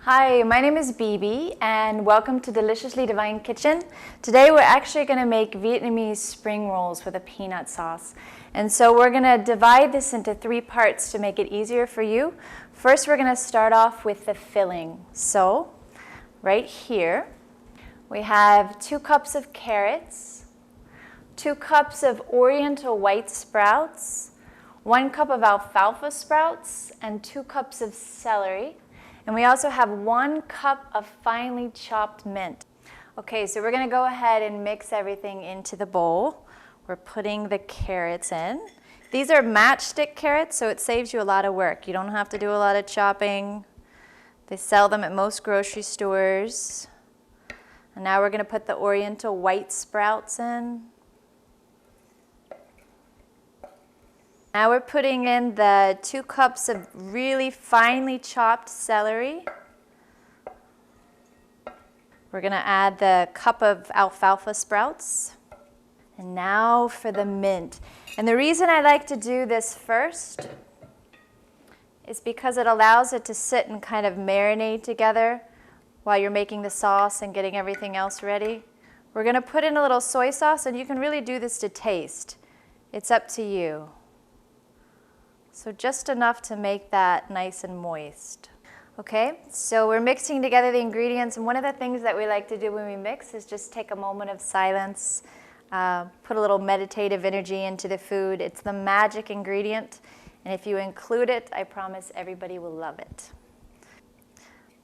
Hi, my name is Bibi and welcome to Deliciously Divine Kitchen. Today we're actually going to make Vietnamese spring rolls with a peanut sauce. And so we're going to divide this into 3 parts to make it easier for you. First we're going to start off with the filling. So right here we have 2 cups of carrots, 2 cups of Oriental white sprouts, 1 cup of alfalfa sprouts, and 2 cups of celery. And we also have 1 cup of finely chopped mint. Okay, so we're going to go ahead and mix everything into the bowl. We're putting the carrots in. These are matchstick carrots, so it saves you a lot of work. You don't have to do a lot of chopping. They sell them at most grocery stores. And now we're going to put the Oriental white sprouts in. Now we're putting in the 2 cups of really finely chopped celery. We're going to add the cup of alfalfa sprouts. And now for the mint. And the reason I like to do this first is because it allows it to sit and kind of marinate together while you're making the sauce and getting everything else ready. We're going to put in a little soy sauce, and you can really do this to taste. It's up to you. So just enough to make that nice and moist. Okay, so we're mixing together the ingredients, and one of the things that we like to do when we mix is just take a moment of silence, put a little meditative energy into the food. It's the magic ingredient, and if you include it, I promise everybody will love it.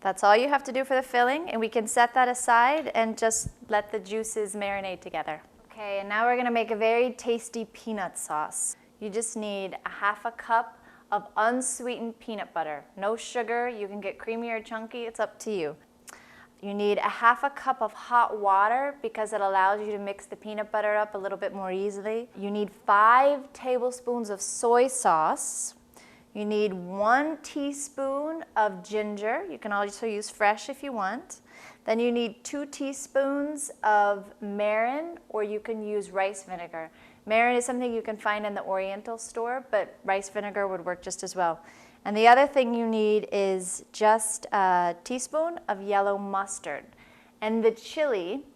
That's all you have to do for the filling, and we can set that aside and just let the juices marinate together. Okay, and now we're going to make a very tasty peanut sauce. You just need a 1/2 cup of unsweetened peanut butter. No sugar, you can get creamy or chunky, it's up to you. You need a 1/2 cup of hot water because it allows you to mix the peanut butter up a little bit more easily. You need 5 tablespoons of soy sauce. You need 1 teaspoon of ginger. You can also use fresh if you want. Then you need 2 teaspoons of mirin, or you can use rice vinegar. Mirin is something you can find in the Oriental store, but rice vinegar would work just as well. And the other thing you need is just a teaspoon of yellow mustard. And the chili,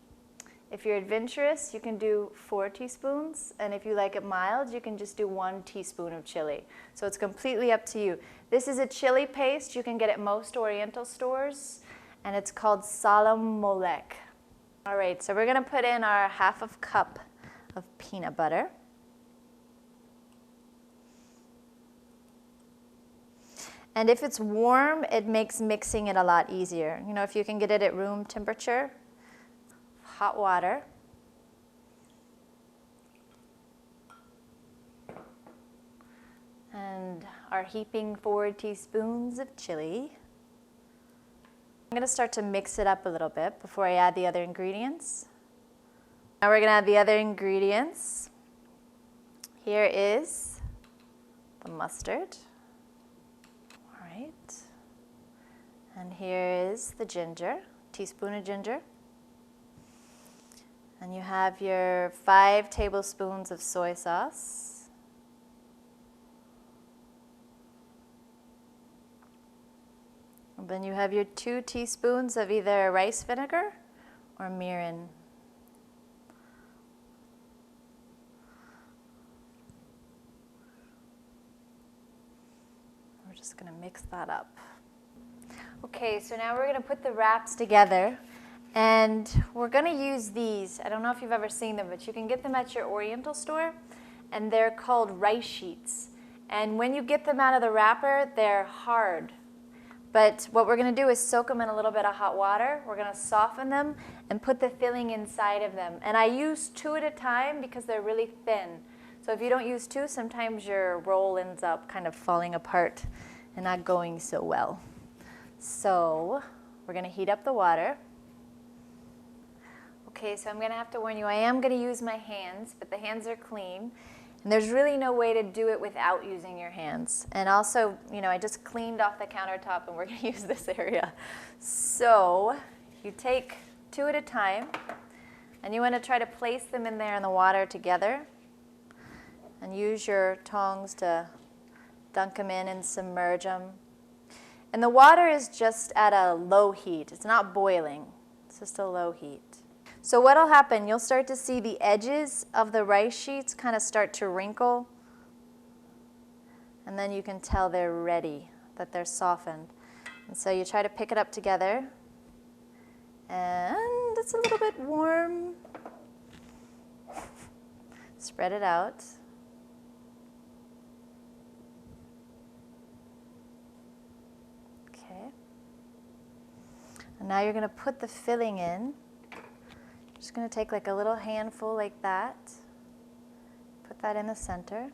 if you're adventurous, you can do 4 teaspoons. And if you like it mild, you can just do 1 teaspoon of chili. So it's completely up to you. This is a chili paste you can get at most Oriental stores, and it's called salam molek. All right, so we're going to put in our 1/2 cup of peanut butter. And if it's warm, it makes mixing it a lot easier. You know, if you can get it at room temperature, hot water. And our heaping 4 teaspoons of chili. I'm going to start to mix it up a little bit before I add the other ingredients. Now we're going to add the other ingredients. Here is the mustard. All right. And here is the ginger, teaspoon of ginger. And you have your 5 tablespoons of soy sauce. And then you have your 2 teaspoons of either rice vinegar or mirin. We're just going to mix that up. Okay, so now we're going to put the wraps together, and we're going to use these. I don't know if you've ever seen them, but you can get them at your Oriental store, and they're called rice sheets. And when you get them out of the wrapper, they're hard. But what we're going to do is soak them in a little bit of hot water. We're going to soften them and put the filling inside of them. And I use 2 at a time because they're really thin. So if you don't use 2, sometimes your roll ends up kind of falling apart and not going so well. So we're going to heat up the water. Okay, so I'm going to have to warn you, I am going to use my hands, but the hands are clean. And there's really no way to do it without using your hands. And also, you know, I just cleaned off the countertop and we're going to use this area. So you take 2 at a time, and you want to try to place them in there in the water together. And use your tongs to dunk them in and submerge them. And the water is just at a low heat. It's not boiling. It's just a low heat. So what'll happen, you'll start to see the edges of the rice sheets kind of start to wrinkle. And then you can tell they're ready, that they're softened. And so you try to pick it up together. And it's a little bit warm. Spread it out. Okay. And now you're going to put the filling in. Just going to take like a little handful like that. Put that in the center.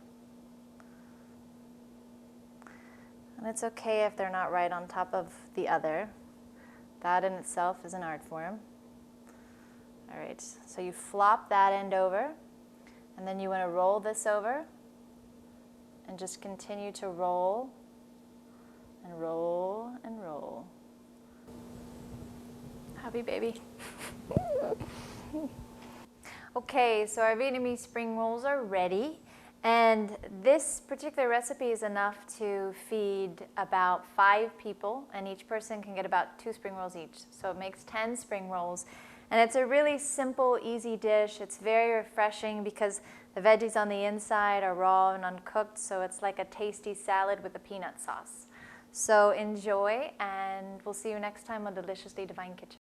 And it's okay if they're not right on top of the other. That in itself is an art form. All right, so you flop that end over, and then you want to roll this over, and just continue to roll, and roll, and roll. Happy baby. Okay, so our Vietnamese spring rolls are ready. And this particular recipe is enough to feed about 5 people, and each person can get about 2 spring rolls each. So it makes 10 spring rolls. And it's a really simple, easy dish. It's very refreshing because the veggies on the inside are raw and uncooked, so it's like a tasty salad with a peanut sauce. So enjoy, and we'll see you next time on Deliciously Divine Kitchen.